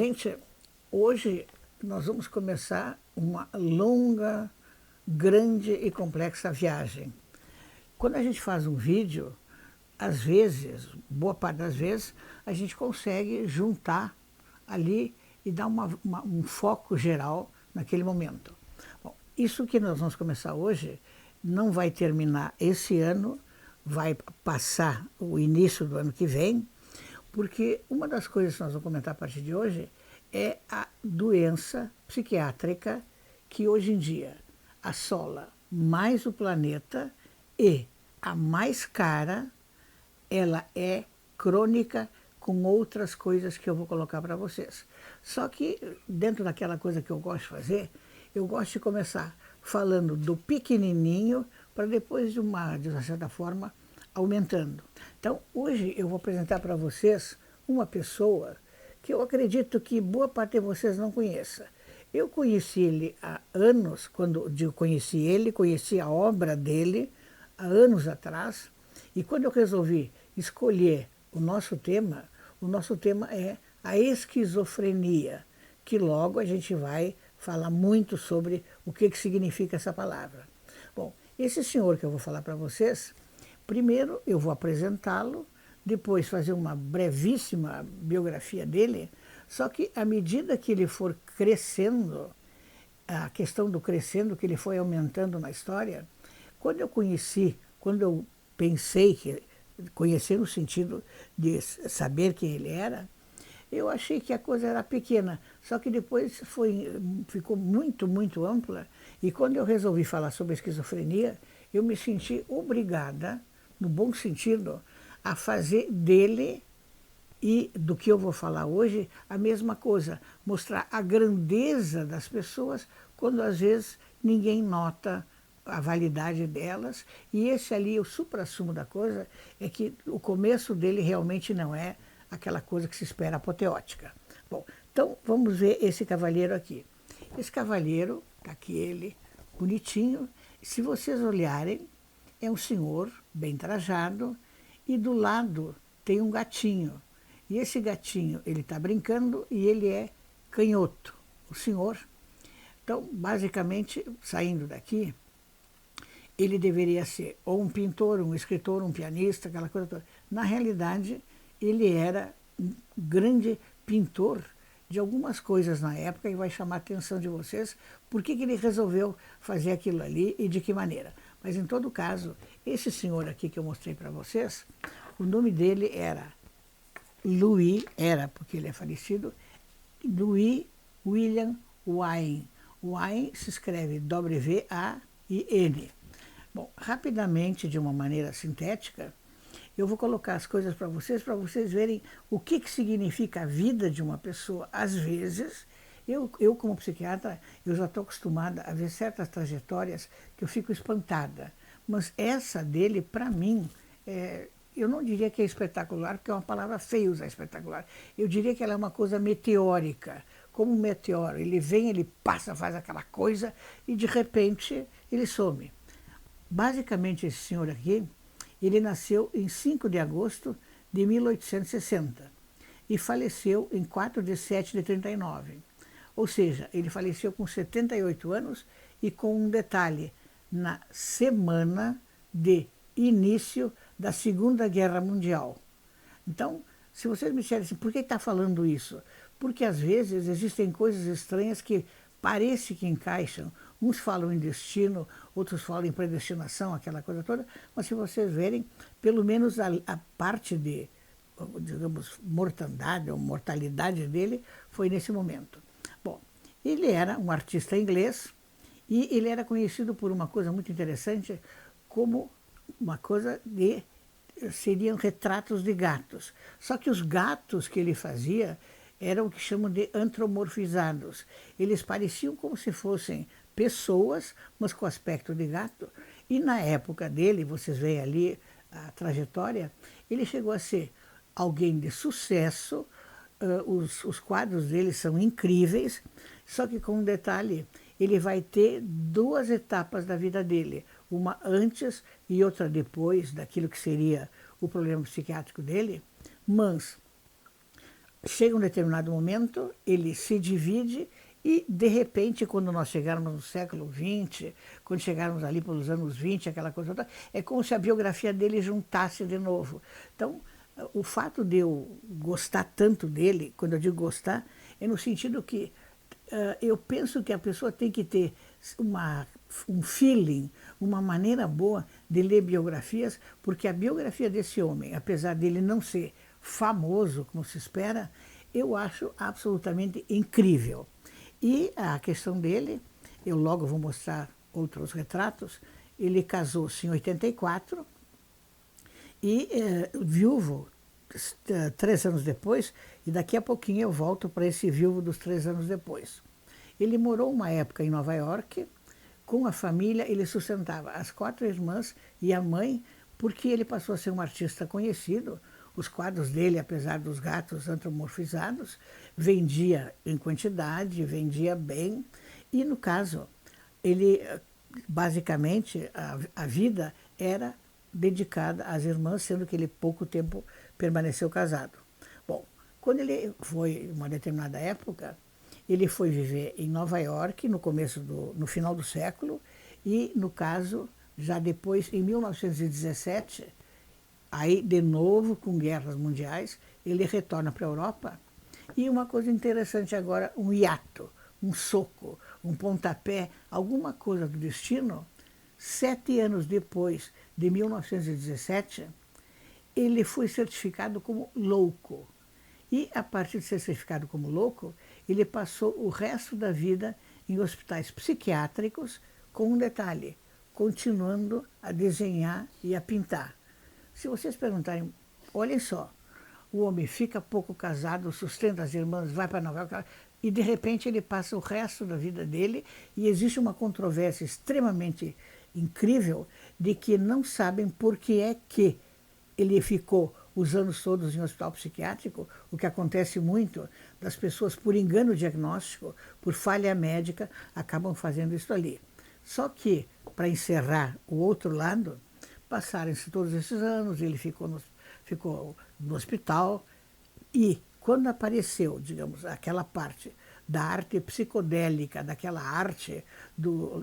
Gente, hoje nós vamos começar uma longa, grande e complexa viagem. Quando a gente faz um vídeo, às vezes, boa parte das vezes, a gente consegue juntar ali e dar um foco geral naquele momento. Bom, isso que nós vamos começar hoje não vai terminar esse ano, vai passar o início do ano que vem, porque uma das coisas que nós vamos comentar a partir de hoje é a doença psiquiátrica que hoje em dia assola mais o planeta e a mais cara, ela é crônica com outras coisas que eu vou colocar para vocês. Só que dentro daquela coisa que eu gosto de fazer, eu gosto de começar falando do pequenininho para depois de uma certa forma aumentando. Então, hoje eu vou apresentar para vocês uma pessoa que eu acredito que boa parte de vocês não conheça. Eu conheci ele há anos, quando eu conheci a obra dele há anos atrás, e quando eu resolvi escolher o nosso tema é a esquizofrenia, que logo a gente vai falar muito sobre o que significa essa palavra. Bom, esse senhor que eu vou falar para vocês, primeiro eu vou apresentá-lo, depois fazer uma brevíssima biografia dele, só que à medida que ele for crescendo, a questão do crescendo, que ele foi aumentando na história, quando eu pensei, conhecer no sentido de saber quem ele era, eu achei que a coisa era pequena, só que depois ficou muito, muito ampla, e quando eu resolvi falar sobre a esquizofrenia, eu me senti obrigada, no bom sentido, a fazer dele e do que eu vou falar hoje a mesma coisa, mostrar a grandeza das pessoas quando às vezes ninguém nota a validade delas, e esse ali, o suprassumo da coisa, é que o começo dele realmente não é aquela coisa que se espera apoteótica. Bom, então vamos ver esse cavalheiro aqui. Esse cavalheiro, está aqui ele, bonitinho, se vocês olharem, é um senhor bem trajado, e do lado tem um gatinho. E esse gatinho, ele está brincando e ele é canhoto, o senhor. Então, basicamente, saindo daqui, ele deveria ser ou um pintor, um escritor, um pianista, aquela coisa toda. Na realidade, ele era um grande pintor de algumas coisas na época, e vai chamar a atenção de vocês por que ele resolveu fazer aquilo ali e de que maneira. Mas, em todo caso, esse senhor aqui que eu mostrei para vocês, o nome dele era porque ele é falecido, Louis William Wain. Wain se escreve W-A-I-N. Bom, rapidamente, de uma maneira sintética, eu vou colocar as coisas para vocês verem o que significa a vida de uma pessoa. Às vezes, eu como psiquiatra, eu já estou acostumada a ver certas trajetórias que eu fico espantada. Mas essa dele, para mim, eu não diria que é espetacular, porque é uma palavra feia usar espetacular. Eu diria que ela é uma coisa meteórica, como um meteoro. Ele vem, ele passa, faz aquela coisa e, de repente, ele some. Basicamente, esse senhor aqui, ele nasceu em 5 de agosto de 1860 e faleceu em 4 de 7 de 39. Ou seja, ele faleceu com 78 anos e com um detalhe, na semana de início da Segunda Guerra Mundial. Então, se vocês me disserem assim, por que está falando isso? Porque às vezes existem coisas estranhas que parece que encaixam. Uns falam em destino, outros falam em predestinação, aquela coisa toda, mas se vocês verem, pelo menos a parte de, digamos, mortandade ou mortalidade dele foi nesse momento. Bom, ele era um artista inglês e ele era conhecido por uma coisa muito interessante, como uma coisa de seriam retratos de gatos. Só que os gatos que ele fazia eram o que chamam de antropomorfizados. Eles pareciam como se fossem pessoas, mas com aspecto de gato. E na época dele, vocês veem ali a trajetória, ele chegou a ser alguém de sucesso, os quadros dele são incríveis, só que com um detalhe, ele vai ter 2 etapas da vida dele, uma antes e outra depois daquilo que seria o problema psiquiátrico dele, mas chega um determinado momento, ele se divide e, de repente, quando nós chegarmos no século XX, quando chegarmos ali pelos anos 20, aquela coisa toda, é como se a biografia dele juntasse de novo. Então, o fato de eu gostar tanto dele, quando eu digo gostar, é no sentido que eu penso que a pessoa tem que ter um feeling, uma maneira boa de ler biografias, porque a biografia desse homem, apesar dele não ser famoso, como se espera, eu acho absolutamente incrível. E a questão dele, eu logo vou mostrar outros retratos, ele casou-se em 84 e viúvo 3 anos depois, e daqui a pouquinho eu volto para esse viúvo dos 3 anos depois. Ele morou uma época em Nova York, com a família, ele sustentava as 4 irmãs e a mãe, porque ele passou a ser um artista conhecido. Os quadros dele, apesar dos gatos antropomorfizados, vendia em quantidade, vendia bem. E, no caso, ele, basicamente, a vida era dedicada às irmãs, sendo que ele pouco tempo permaneceu casado. Bom, quando ele foi, uma determinada época, ele foi viver em Nova York no final do século e, no caso, já depois, em 1917, aí de novo com guerras mundiais, ele retorna para a Europa. E uma coisa interessante agora, um hiato, um soco, um pontapé, alguma coisa do destino, 7 anos depois de 1917, ele foi certificado como louco. E, a partir de ser certificado como louco, ele passou o resto da vida em hospitais psiquiátricos, com um detalhe, continuando a desenhar e a pintar. Se vocês perguntarem, olhem só, o homem fica pouco casado, sustenta as irmãs, vai para Nova York, e de repente ele passa o resto da vida dele, e existe uma controvérsia extremamente incrível de que não sabem por que é que ele ficou os anos todos em hospital psiquiátrico, o que acontece muito das pessoas, por engano diagnóstico, por falha médica, acabam fazendo isso ali. Só que, para encerrar o outro lado, passaram-se todos esses anos, ele ficou no hospital, e quando apareceu, digamos, aquela parte da arte psicodélica, daquela arte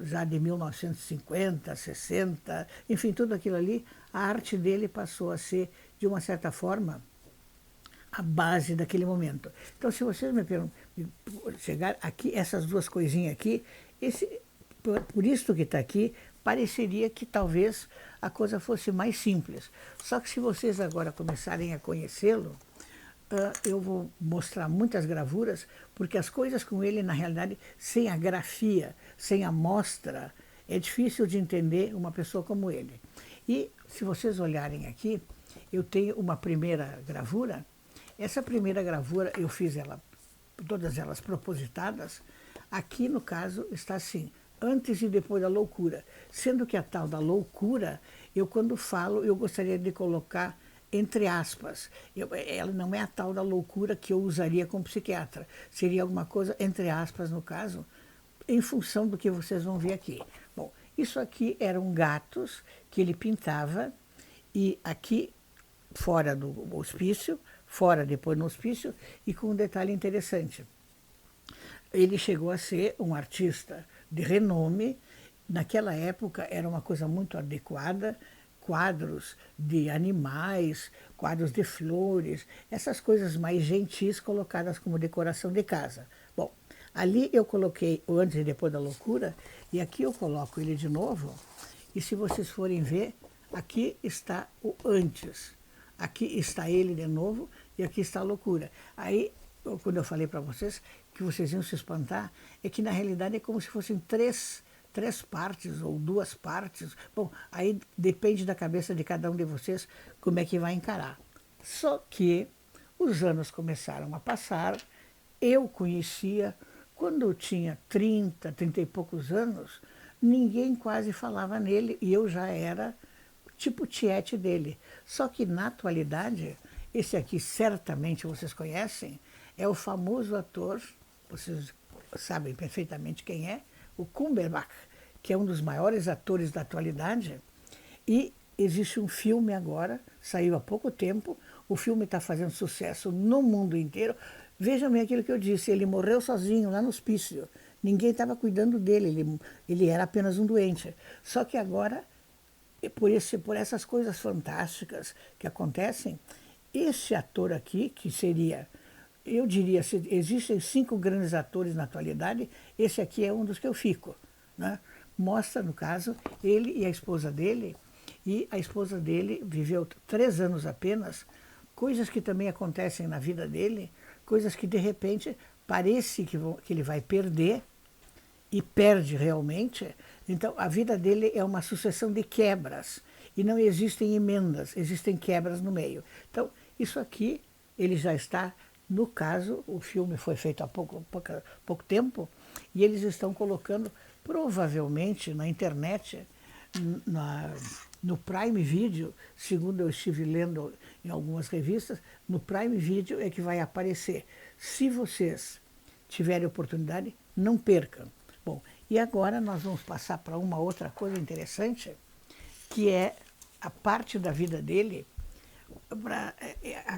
já de 1950, 60, enfim, tudo aquilo ali, a arte dele passou a ser, de uma certa forma, a base daquele momento. Então, se vocês me perguntam, chegar aqui, essas duas coisinhas aqui, por isso que está aqui, pareceria que talvez a coisa fosse mais simples. Só que se vocês agora começarem a conhecê-lo, eu vou mostrar muitas gravuras, porque as coisas com ele, na realidade, sem a grafia, sem a mostra, é difícil de entender uma pessoa como ele. E, se vocês olharem aqui, eu tenho uma primeira gravura. Essa primeira gravura, eu fiz todas elas propositadas. Aqui, no caso, está assim, antes e depois da loucura. Sendo que a tal da loucura, eu quando falo, eu gostaria de colocar entre aspas. Ela não é a tal da loucura que eu usaria como psiquiatra. Seria alguma coisa, entre aspas, no caso, em função do que vocês vão ver aqui. Bom, isso aqui eram gatos que ele pintava, e aqui, fora do hospício, fora depois no hospício, e com um detalhe interessante. Ele chegou a ser um artista de renome. Naquela época era uma coisa muito adequada, quadros de animais, quadros de flores, essas coisas mais gentis colocadas como decoração de casa. Bom, ali eu coloquei o antes e depois da loucura, e aqui eu coloco ele de novo, e se vocês forem ver, aqui está o antes, aqui está ele de novo, e aqui está a loucura. Aí, quando eu falei para vocês que vocês iam se espantar, é que na realidade é como se fossem três partes ou 2 partes. Bom, aí depende da cabeça de cada um de vocês como é que vai encarar. Só que os anos começaram a passar, eu conhecia, quando eu tinha 30 e poucos anos, ninguém quase falava nele, e eu já era tipo tiete dele. Só que na atualidade, esse aqui certamente vocês conhecem, é o famoso ator, vocês sabem perfeitamente quem é, o Cumberbatch, que é um dos maiores atores da atualidade, e existe um filme agora, saiu há pouco tempo, o filme está fazendo sucesso no mundo inteiro. Vejam bem aquilo que eu disse, ele morreu sozinho lá no hospício. Ninguém estava cuidando dele, ele era apenas um doente. Só que agora, por essas coisas fantásticas que acontecem, esse ator aqui, que seria, eu diria, se existem 5 grandes atores na atualidade, esse aqui é um dos que eu fico, né? Mostra, no caso, ele e a esposa dele, e a esposa dele viveu 3 anos apenas, coisas que também acontecem na vida dele, coisas que de repente parece que ele vai perder, e perde realmente. Então a vida dele é uma sucessão de quebras, e não existem emendas, existem quebras no meio. Então isso aqui, ele já está, no caso, o filme foi feito há pouco tempo, e eles estão colocando, provavelmente, na internet, no Prime Video, segundo eu estive lendo em algumas revistas, no Prime Video é que vai aparecer. Se vocês tiverem oportunidade, não percam. Bom, e agora nós vamos passar para uma outra coisa interessante, que é a parte da vida dele,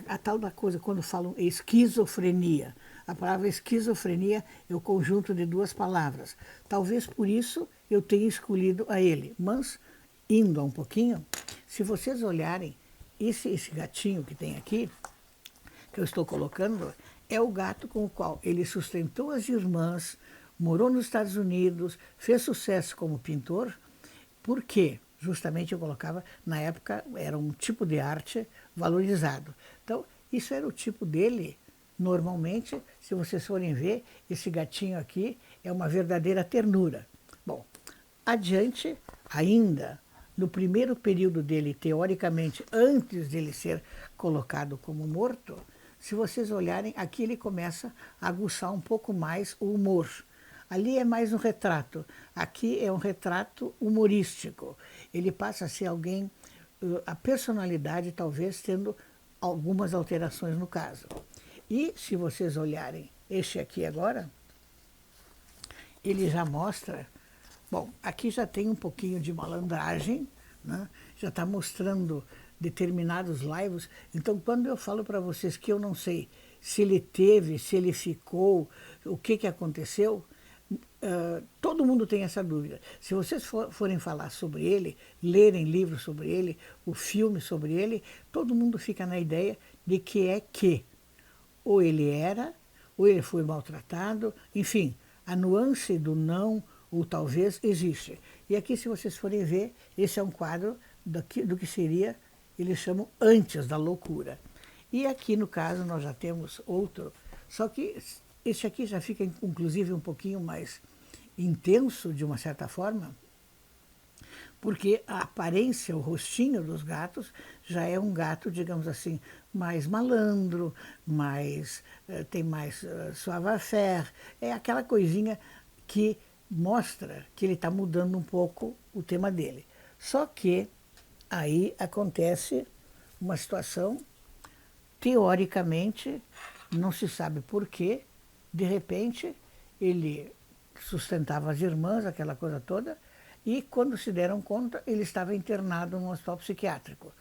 a tal da coisa, quando falam esquizofrenia. A palavra esquizofrenia é o conjunto de 2 palavras. Talvez por isso eu tenha escolhido a ele. Mas, indo um pouquinho, se vocês olharem, esse gatinho que tem aqui, que eu estou colocando, é o gato com o qual ele sustentou as irmãs, morou nos Estados Unidos, fez sucesso como pintor, porque justamente eu colocava, na época, era um tipo de arte valorizado. Então, isso era o tipo dele. Normalmente, se vocês forem ver, esse gatinho aqui é uma verdadeira ternura. Bom, adiante, ainda no primeiro período dele, teoricamente, antes dele ser colocado como morto, se vocês olharem, aqui ele começa a aguçar um pouco mais o humor. Ali é mais um retrato, aqui é um retrato humorístico. Ele passa a ser alguém, a personalidade talvez tendo algumas alterações no caso. E se vocês olharem este aqui agora, ele já mostra, bom, aqui já tem um pouquinho de malandragem, né? Já está mostrando determinados laivos. Então, quando eu falo para vocês que eu não sei se ele teve, se ele ficou, o que aconteceu, todo mundo tem essa dúvida. Se vocês forem falar sobre ele, lerem livros sobre ele, o filme sobre ele, todo mundo fica na ideia de que ou ele era, ou ele foi maltratado, enfim, a nuance do não ou talvez existe. E aqui, se vocês forem ver, esse é um quadro do que seria, eles chamam antes da loucura. E aqui, no caso, nós já temos outro, só que este aqui já fica, inclusive, um pouquinho mais intenso, de uma certa forma, porque a aparência, o rostinho dos gatos, já é um gato, digamos assim, mais malandro, tem mais savoir-faire, é aquela coisinha que mostra que ele está mudando um pouco o tema dele. Só que aí acontece uma situação, teoricamente, não se sabe por quê, de repente ele sustentava as irmãs, aquela coisa toda, e quando se deram conta, ele estava internado num hospital psiquiátrico.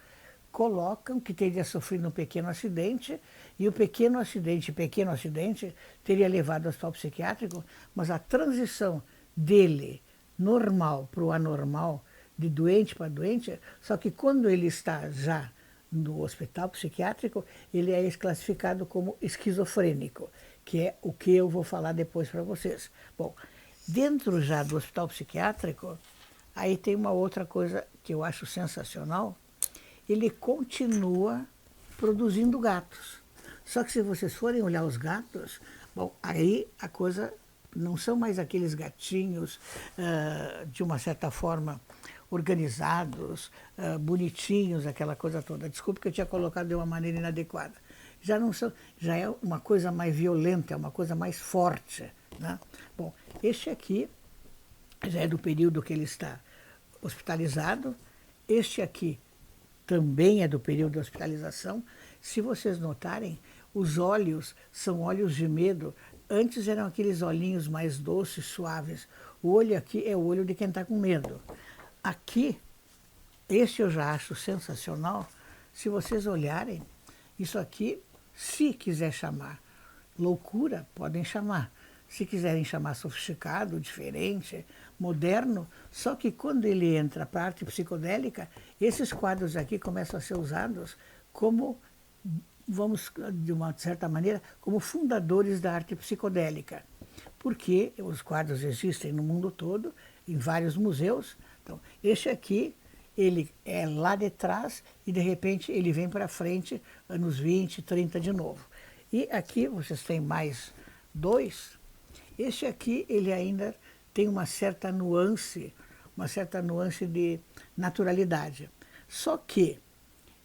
Colocam que teria sofrido um pequeno acidente, e o pequeno acidente teria levado ao hospital psiquiátrico, mas a transição dele, normal para o anormal, de doente para doente, só que quando ele está já no hospital psiquiátrico, ele é classificado como esquizofrênico, que é o que eu vou falar depois para vocês. Bom, dentro já do hospital psiquiátrico, aí tem uma outra coisa que eu acho sensacional, ele continua produzindo gatos. Só que se vocês forem olhar os gatos, bom, aí a coisa não são mais aqueles gatinhos, de uma certa forma, organizados, bonitinhos, aquela coisa toda. Desculpe que eu tinha colocado de uma maneira inadequada. Já não são, já é uma coisa mais violenta, é uma coisa mais forte, né? Bom, este aqui já é do período que ele está hospitalizado. Este aqui também é do período de hospitalização. Se vocês notarem, os olhos são olhos de medo. Antes eram aqueles olhinhos mais doces, suaves. O olho aqui é o olho de quem está com medo. Aqui, esse eu já acho sensacional. Se vocês olharem, Isso aqui, se quiser chamar loucura, podem chamar. Se quiserem chamar sofisticado, diferente, moderno, só que quando ele entra para a arte psicodélica, esses quadros aqui começam a ser usados como, vamos, de uma certa maneira, como fundadores da arte psicodélica. Porque os quadros existem no mundo todo, em vários museus. Então, este aqui, ele é lá de trás e, de repente, ele vem para frente, anos 20, 30 de novo. E aqui vocês têm mais dois. Este aqui, ele ainda tem uma certa nuance de naturalidade. Só que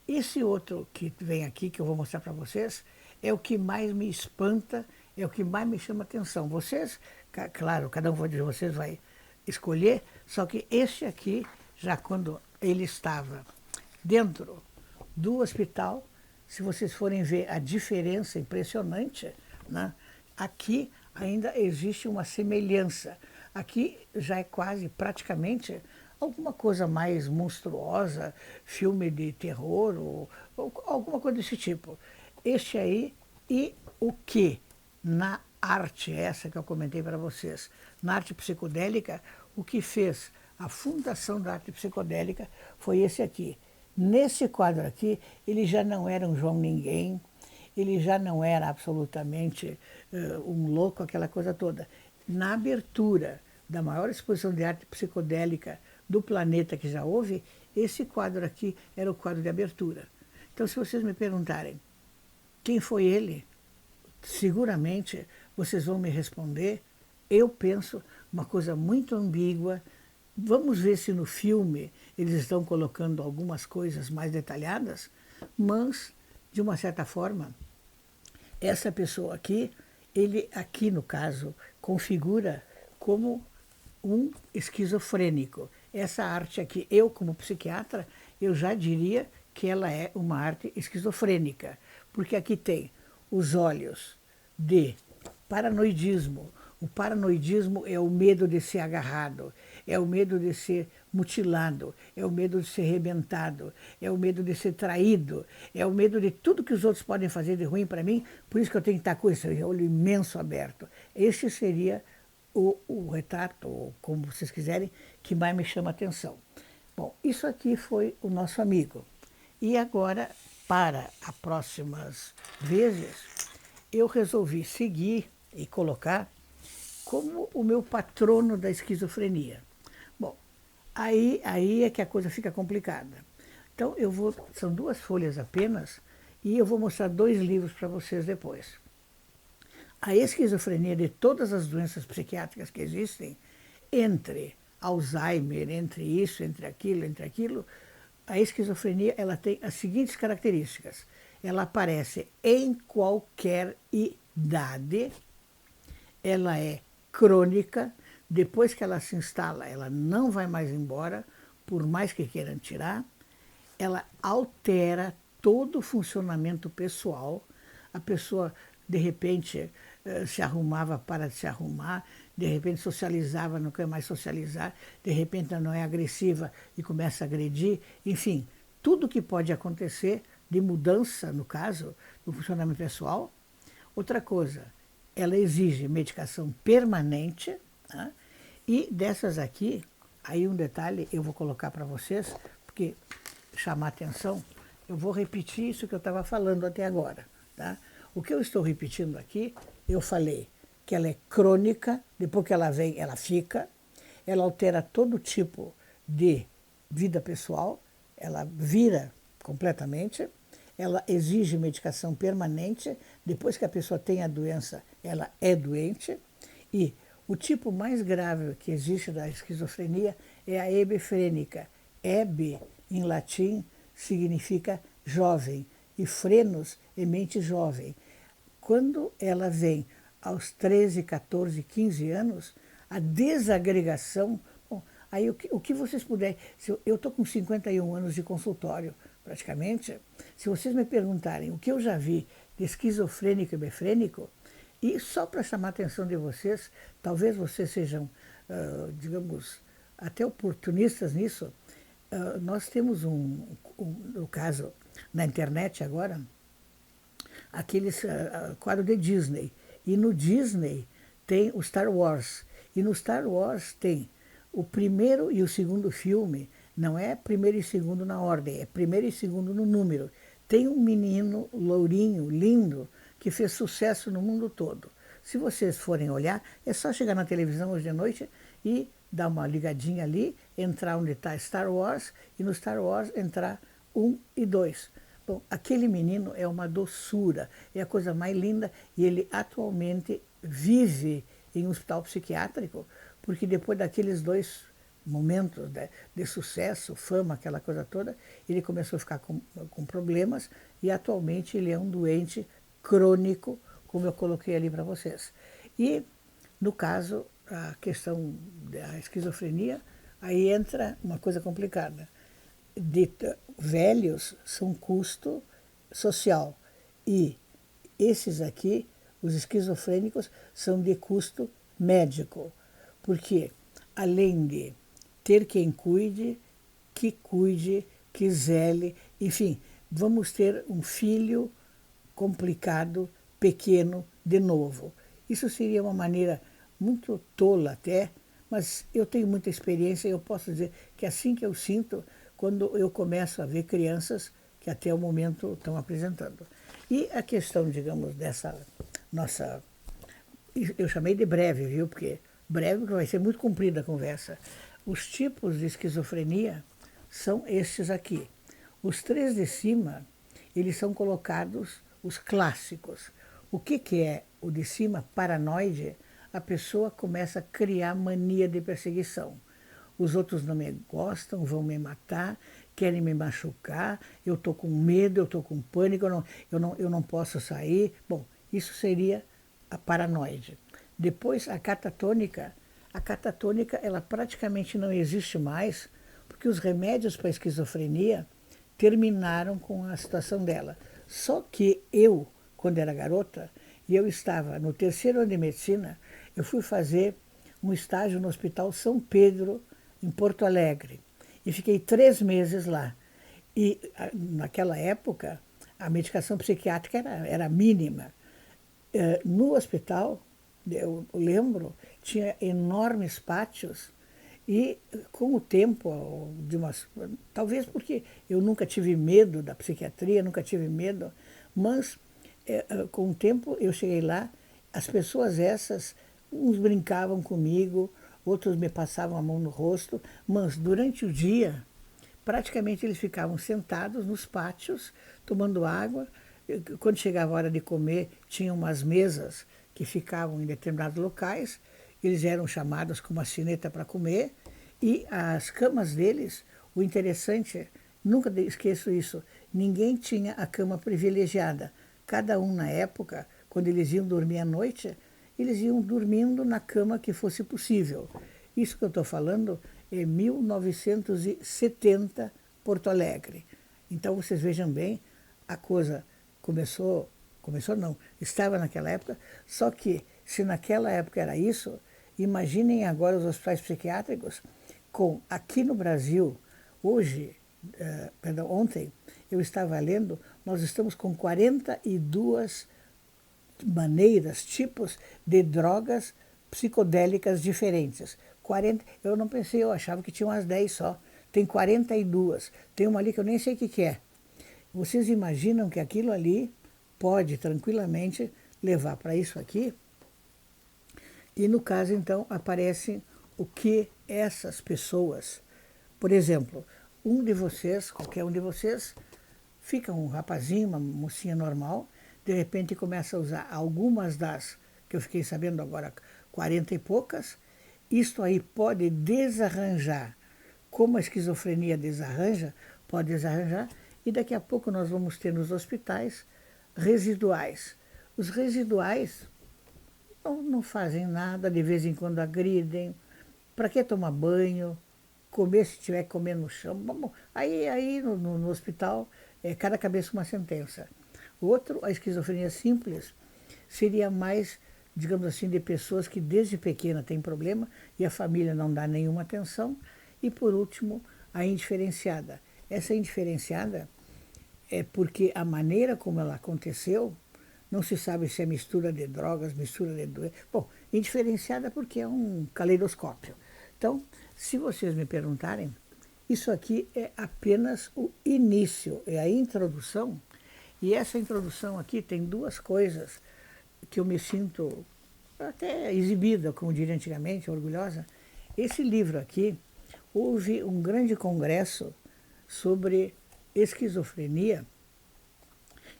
esse outro que vem aqui, que eu vou mostrar para vocês, é o que mais me espanta, é o que mais me chama atenção. Vocês, claro, cada um de vocês vai escolher, só que este aqui, já quando ele estava dentro do hospital, se vocês forem ver a diferença impressionante, né? Aqui ainda existe uma semelhança. Aqui já é quase, praticamente, alguma coisa mais monstruosa, filme de terror ou alguma coisa desse tipo. Este aí, e o que na arte, essa que eu comentei para vocês, na arte psicodélica, o que fez a fundação da arte psicodélica foi esse aqui. Nesse quadro aqui, ele já não era um João Ninguém, ele já não era absolutamente um louco, aquela coisa toda. Na abertura da maior exposição de arte psicodélica do planeta que já houve, esse quadro aqui era o quadro de abertura. Então, se vocês me perguntarem quem foi ele, seguramente vocês vão me responder, eu penso uma coisa muito ambígua. Vamos ver se no filme eles estão colocando algumas coisas mais detalhadas, mas, de uma certa forma, essa pessoa aqui, ele aqui no caso, configura como um esquizofrênico. Essa arte aqui, eu como psiquiatra, eu já diria que ela é uma arte esquizofrênica, porque aqui tem os olhos de paranoidismo. O paranoidismo é o medo de ser agarrado, é o medo de ser mutilado, é o medo de ser arrebentado, é o medo de ser traído, é o medo de tudo que os outros podem fazer de ruim para mim, por isso que eu tenho que estar com esse olho imenso aberto. Este seria o retrato, ou como vocês quiserem, que mais me chama a atenção. Bom, isso aqui foi o nosso amigo. E agora, para as próximas vezes, eu resolvi seguir e colocar como o meu patrono da esquizofrenia. Bom, aí é que a coisa fica complicada. Então, são 2 folhas apenas, e eu vou mostrar 2 livros para vocês depois. A esquizofrenia de todas as doenças psiquiátricas que existem, entre Alzheimer, entre isso, entre aquilo, a esquizofrenia ela tem as seguintes características. Ela aparece em qualquer idade, ela é crônica, depois que ela se instala, ela não vai mais embora, por mais que queiram tirar, ela altera todo o funcionamento pessoal, a pessoa, de repente, se arrumava, para de se arrumar, de repente socializava, não quer mais socializar, de repente não é agressiva e começa a agredir, enfim, tudo que pode acontecer de mudança, no caso, no funcionamento pessoal. Outra coisa, ela exige medicação permanente, tá? E dessas aqui, aí um detalhe eu vou colocar para vocês, porque chamar atenção, eu vou repetir isso que eu estava falando até agora, tá? O que eu estou repetindo aqui, eu falei que ela é crônica, depois que ela vem, ela fica, ela altera todo tipo de vida pessoal, ela vira completamente, ela exige medicação permanente, depois que a pessoa tem a doença, ela é doente, e o tipo mais grave que existe da esquizofrenia é a hebefrênica. Hebe, em latim, significa jovem, e frenos é mente jovem. Quando ela vem aos 13, 14, 15 anos, a desagregação... Bom, aí o que vocês puderem... Eu estou com 51 anos de consultório, praticamente. Se vocês me perguntarem o que eu já vi de esquizofrênico e hebefrênico, e só para chamar a atenção de vocês, talvez vocês sejam, digamos, até oportunistas nisso, nós temos no caso, na internet agora, aqueles quadros de Disney. E no Disney tem o Star Wars. E no Star Wars tem o primeiro e o segundo filme, não é primeiro e segundo na ordem, é primeiro e segundo no número. Tem um menino lourinho, lindo, que fez sucesso no mundo todo. Se vocês forem olhar, é só chegar na televisão hoje de noite e dar uma ligadinha ali, entrar onde está Star Wars, e no Star Wars entrar 1 e 2. Bom, aquele menino é uma doçura, é a coisa mais linda, e ele atualmente vive em um hospital psiquiátrico, porque depois daqueles 2 momentos de sucesso, fama, aquela coisa toda, ele começou a ficar com problemas, e atualmente ele é um doente crônico, como eu coloquei ali para vocês. E, no caso, a questão da esquizofrenia, aí entra uma coisa complicada. Velhos são custo social, e esses aqui, os esquizofrênicos, são de custo médico, porque além de ter quem cuide, que zele, enfim, vamos ter um filho complicado, pequeno, de novo. Isso seria uma maneira muito tola até, mas eu tenho muita experiência e eu posso dizer que é assim que eu sinto quando eu começo a ver crianças que até o momento estão apresentando. E a questão, digamos, dessa nossa... Eu chamei de breve, viu? Porque breve porque vai ser muito comprida a conversa. Os tipos de esquizofrenia são estes aqui. Os 3 de cima, eles são colocados os clássicos. O que é o de cima? Paranoide. A pessoa começa a criar mania de perseguição. Os outros não me gostam, vão me matar, querem me machucar, eu estou com medo, eu estou com pânico, eu não posso sair. Bom, isso seria a paranoide. Depois, a catatônica. A catatônica, ela praticamente não existe mais, porque os remédios para a esquizofrenia terminaram com a situação dela. Só que eu, quando era garota, e eu estava no 3º ano de medicina, eu fui fazer um estágio no Hospital São Pedro, em Porto Alegre, e fiquei 3 meses lá. E naquela época, a medicação psiquiátrica era mínima. No hospital, eu lembro, tinha enormes pátios, e com o tempo, talvez porque eu nunca tive medo da psiquiatria, nunca tive medo, mas com o tempo eu cheguei lá, as pessoas essas, uns brincavam comigo, outros me passavam a mão no rosto, mas durante o dia, praticamente eles ficavam sentados nos pátios, tomando água. Quando chegava a hora de comer, tinha umas mesas que ficavam em determinados locais, eles eram chamados com uma sineta para comer, e as camas deles, o interessante, nunca esqueço isso, ninguém tinha a cama privilegiada. Cada um na época, quando eles iam dormir à noite, eles iam dormindo na cama que fosse possível. Isso que eu estou falando é 1970, Porto Alegre. Então vocês vejam bem, a coisa começou não, estava naquela época, só que se naquela época era isso, imaginem agora os hospitais psiquiátricos aqui no Brasil, hoje, ontem, eu estava lendo, nós estamos com 42 maneiras, tipos de drogas psicodélicas diferentes. 40, eu não pensei, eu achava que tinha umas 10 só. Tem 42. Tem uma ali que eu nem sei o que é. Vocês imaginam que aquilo ali pode tranquilamente levar para isso aqui? E no caso, então, aparece o que essas pessoas... Por exemplo, qualquer um de vocês, fica um rapazinho, uma mocinha normal, de repente começa a usar algumas das, que eu fiquei sabendo agora, 40 e poucas. Isto aí pode desarranjar, como a esquizofrenia desarranja, pode desarranjar, e daqui a pouco nós vamos ter nos hospitais residuais. Os residuais não fazem nada, de vez em quando agridem. Para que tomar banho? Comer, se tiver que comer no chão? Bom, aí no hospital, cada cabeça uma sentença. A esquizofrenia simples, seria mais, digamos assim, de pessoas que desde pequena têm problema e a família não dá nenhuma atenção. E, por último, a indiferenciada. Essa indiferenciada é porque a maneira como ela aconteceu não se sabe se é mistura de drogas, mistura de doenças. Bom, indiferenciada porque é um caleidoscópio. Então, se vocês me perguntarem, isso aqui é apenas o início, é a introdução. E essa introdução aqui tem duas coisas que eu me sinto até exibida, como diria antigamente, orgulhosa. Esse livro aqui, houve um grande congresso sobre esquizofrenia,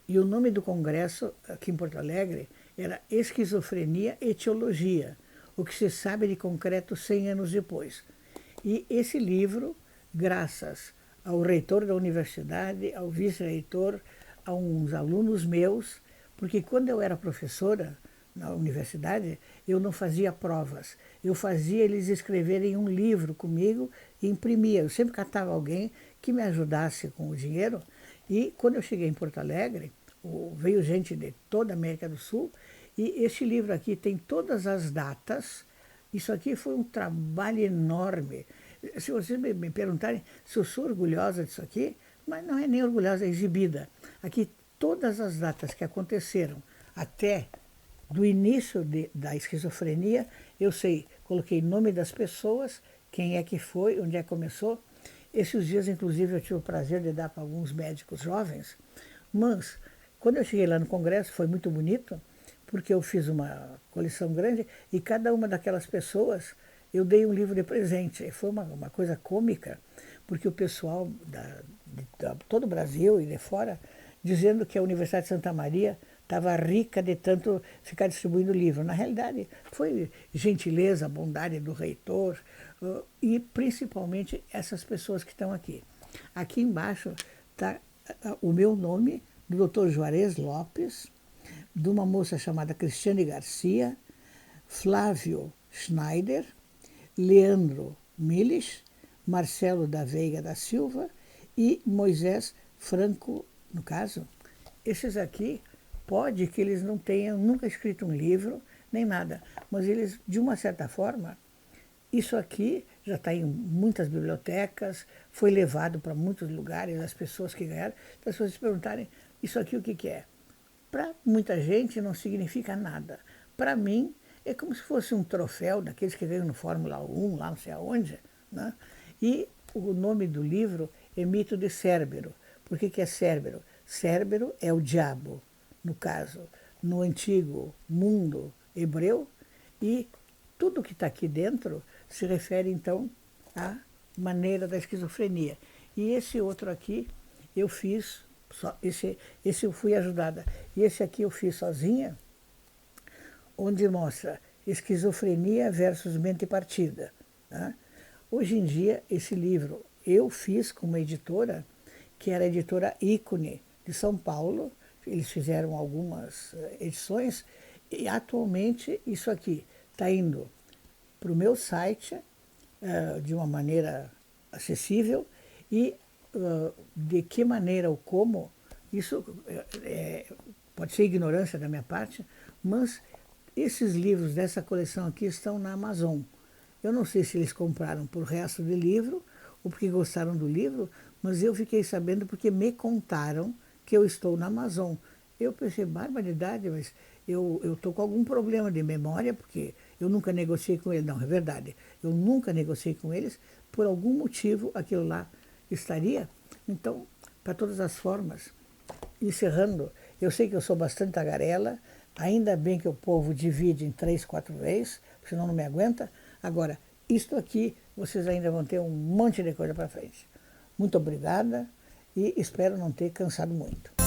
e o nome do congresso aqui em Porto Alegre era Esquizofrenia Etiologia, o que se sabe de concreto 100 anos depois. E esse livro, graças ao reitor da universidade, ao vice-reitor, a uns alunos meus, porque quando eu era professora na universidade, eu não fazia provas. Eu fazia eles escreverem um livro comigo e imprimia. Eu sempre catava alguém que me ajudasse com o dinheiro. E quando eu cheguei em Porto Alegre, veio gente de toda a América do Sul, e este livro aqui tem todas as datas. Isso aqui foi um trabalho enorme. Se vocês me perguntarem se eu sou orgulhosa disso aqui, mas não é nem orgulhosa, é exibida. Aqui todas as datas que aconteceram até do início da esquizofrenia, eu sei, coloquei nome das pessoas, quem é que foi, onde é que começou. Esses dias, inclusive, eu tive o prazer de dar para alguns médicos jovens, mas quando eu cheguei lá no congresso foi muito bonito, porque eu fiz uma coleção grande e cada uma daquelas pessoas eu dei um livro de presente. E foi uma coisa cômica, porque o pessoal de todo o Brasil e de fora, dizendo que a Universidade de Santa Maria estava rica de tanto ficar distribuindo livro. Na realidade, foi gentileza, bondade do reitor e principalmente essas pessoas que estão aqui. Aqui embaixo está o meu nome, do Dr. Juarez Lopes, de uma moça chamada Cristiane Garcia, Flávio Schneider, Leandro Miles, Marcelo da Veiga da Silva e Moisés Franco, no caso. Esses aqui, pode que eles não tenham nunca escrito um livro, nem nada, mas eles, de uma certa forma, isso aqui já está em muitas bibliotecas, foi levado para muitos lugares, as pessoas que ganharam. Então, as pessoas se perguntarem, isso aqui o que que é? Para muita gente não significa nada. Para mim, é como se fosse um troféu daqueles que ganham no Fórmula 1, lá não sei aonde, né? E o nome do livro é Mito de Cérbero. Por que que é Cérbero? Cérbero é o diabo, no caso, no antigo mundo hebreu, e tudo que está aqui dentro se refere, então, à maneira da esquizofrenia. E esse outro aqui eu fiz, esse eu fui ajudada, e esse aqui eu fiz sozinha, onde mostra esquizofrenia versus mente partida. Né? Hoje em dia, esse livro eu fiz com uma editora, que era a editora Ícone, de São Paulo. Eles fizeram algumas edições, e atualmente isso aqui está indo para o meu site de uma maneira acessível, e de que maneira ou como, isso pode ser ignorância da minha parte, mas esses livros dessa coleção aqui estão na Amazon. Eu não sei se eles compraram por resto de livro ou porque gostaram do livro, mas eu fiquei sabendo porque me contaram que eu estou na Amazon. Eu pensei, barbaridade, mas eu estou com algum problema de memória, porque eu nunca negociei com eles. Não, é verdade, eu nunca negociei com eles, por algum motivo aquilo lá estaria. Então, para todas as formas, encerrando, eu sei que eu sou bastante tagarela, ainda bem que o povo divide em 3, 4 vezes, senão não me aguenta. Agora, isto aqui, vocês ainda vão ter um monte de coisa para frente. Muito obrigada e espero não ter cansado muito.